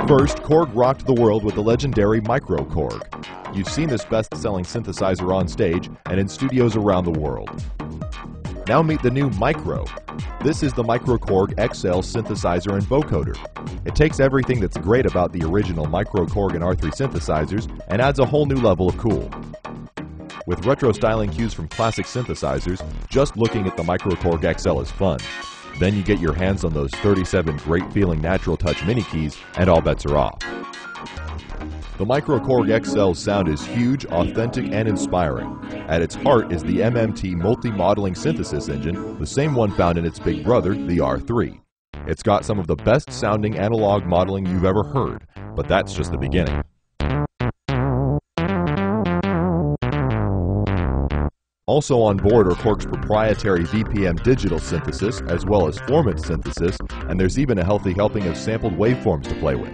First, Korg rocked the world with the legendary MicroKORG. You've seen this best-selling synthesizer on stage and in studios around the world. Now meet the new Micro. This is the MicroKORG XL synthesizer and vocoder. It takes everything that's great about the original MicroKORG and R3 synthesizers and adds a whole new level of cool. With retro styling cues from classic synthesizers, just looking at the MicroKORG XL is fun. Then you get your hands on those 37 great-feeling natural touch mini keys, and all bets are off. The MicroKORG XL's sound is huge, authentic, and inspiring. At its heart is the MMT multi-modeling synthesis engine, the same one found in its big brother, the R3. It's got some of the best-sounding analog modeling you've ever heard, but that's just the beginning. Also on board are Korg's proprietary VPM digital synthesis, as well as formant synthesis, and there's even a healthy helping of sampled waveforms to play with.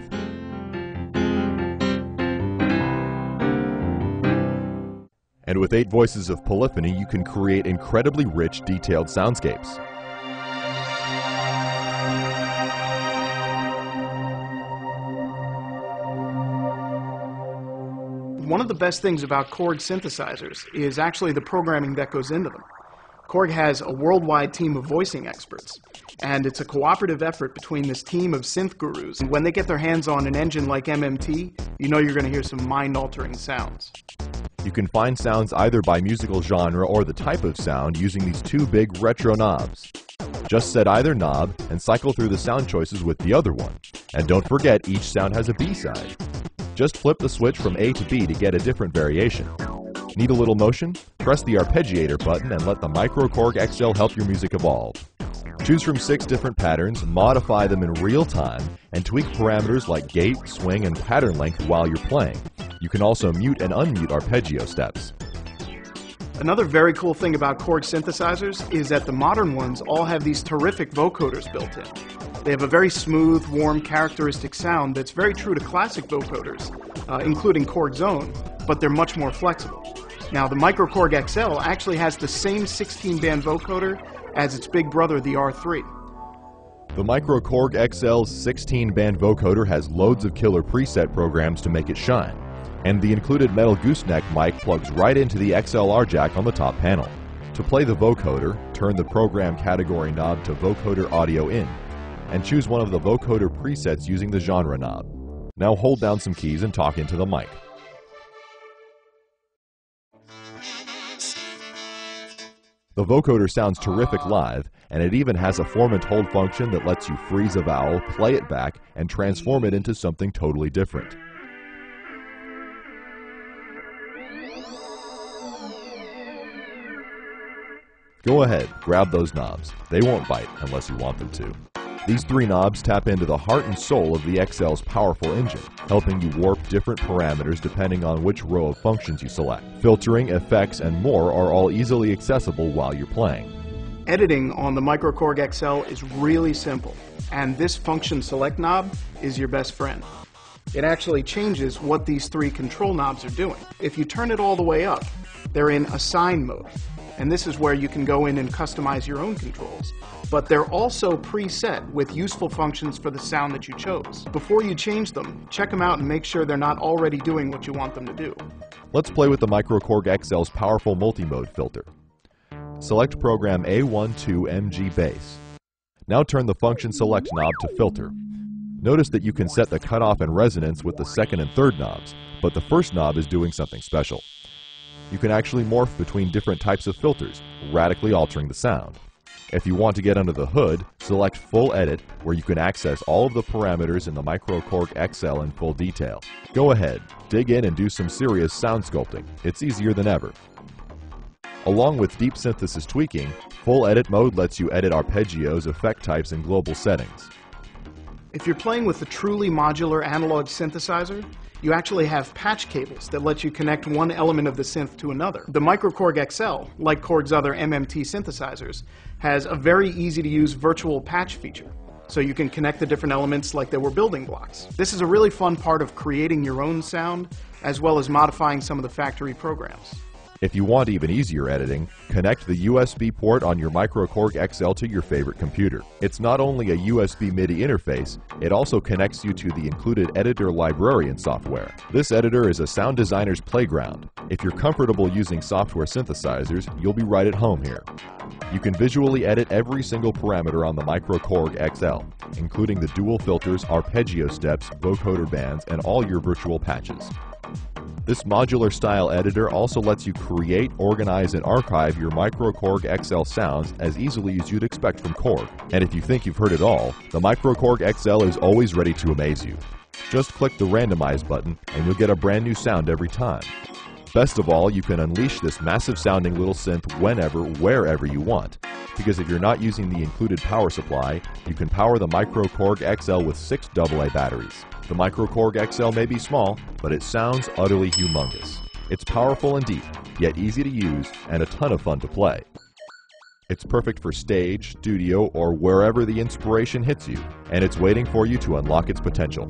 And with 8 voices of polyphony, you can create incredibly rich, detailed soundscapes. One of the best things about Korg synthesizers is actually the programming that goes into them. Korg has a worldwide team of voicing experts, and it's a cooperative effort between this team of synth gurus. And when they get their hands on an engine like MMT, you know you're going to hear some mind-altering sounds. You can find sounds either by musical genre or the type of sound using these 2 big retro knobs. Just set either knob and cycle through the sound choices with the other one. And don't forget, each sound has a B-side. Just flip the switch from A to B to get a different variation. Need a little motion? Press the arpeggiator button and let the MicroKORG XL help your music evolve. Choose from 6 different patterns, modify them in real time, and tweak parameters like gate, swing, and pattern length while you're playing. You can also mute and unmute arpeggio steps. Another very cool thing about Korg synthesizers is that the modern ones all have these terrific vocoders built in. They have a very smooth, warm, characteristic sound that's very true to classic vocoders, including Korg's own, but they're much more flexible. Now, the MicroKORG XL actually has the same 16-band vocoder as its big brother, the R3. The MicroKORG XL's 16-band vocoder has loads of killer preset programs to make it shine, and the included metal gooseneck mic plugs right into the XLR jack on the top panel. To play the vocoder, turn the program category knob to vocoder audio in, and choose one of the vocoder presets using the genre knob. Now hold down some keys and talk into the mic. The vocoder sounds terrific live, and it even has a formant hold function that lets you freeze a vowel, play it back, and transform it into something totally different. Go ahead, grab those knobs. They won't bite unless you want them to. These 3 knobs tap into the heart and soul of the XL's powerful engine, helping you warp different parameters depending on which row of functions you select. Filtering, effects, and more are all easily accessible while you're playing. Editing on the MicroKORG XL is really simple, and this function select knob is your best friend. It actually changes what these 3 control knobs are doing. If you turn it all the way up, they're in assign mode, and this is where you can go in and customize your own controls. But they're also preset with useful functions for the sound that you chose. Before you change them, check them out and make sure they're not already doing what you want them to do. Let's play with the MicroKORG XL's powerful multi-mode filter. Select program A12MG Bass. Now turn the function select knob to filter. Notice that you can set the cutoff and resonance with the 2nd and 3rd knobs, but the 1st knob is doing something special. You can actually morph between different types of filters, radically altering the sound. If you want to get under the hood, select Full Edit, where you can access all of the parameters in the MicroKORG XL in full detail. Go ahead, dig in and do some serious sound sculpting. It's easier than ever. Along with deep synthesis tweaking, Full Edit mode lets you edit arpeggios, effect types, and global settings. If you're playing with a truly modular analog synthesizer, you actually have patch cables that let you connect one element of the synth to another. The MicroKORG XL, like Korg's other MMT synthesizers, has a very easy-to-use virtual patch feature, so you can connect the different elements like they were building blocks. This is a really fun part of creating your own sound, as well as modifying some of the factory programs. If you want even easier editing, connect the USB port on your MicroKORG XL to your favorite computer. It's not only a USB MIDI interface, it also connects you to the included editor librarian software. This editor is a sound designer's playground. If you're comfortable using software synthesizers, you'll be right at home here. You can visually edit every single parameter on the MicroKORG XL, including the dual filters, arpeggio steps, vocoder bands, and all your virtual patches. This modular style editor also lets you create, organize, and archive your MicroKORG XL sounds as easily as you'd expect from Korg. And if you think you've heard it all, the MicroKORG XL is always ready to amaze you. Just click the randomize button and you'll get a brand new sound every time. Best of all, you can unleash this massive sounding little synth whenever, wherever you want. Because if you're not using the included power supply, you can power the MicroKORG XL with 6 AA batteries. The MicroKORG XL may be small, but it sounds utterly humongous. It's powerful and deep, yet easy to use and a ton of fun to play. It's perfect for stage, studio, or wherever the inspiration hits you, and it's waiting for you to unlock its potential.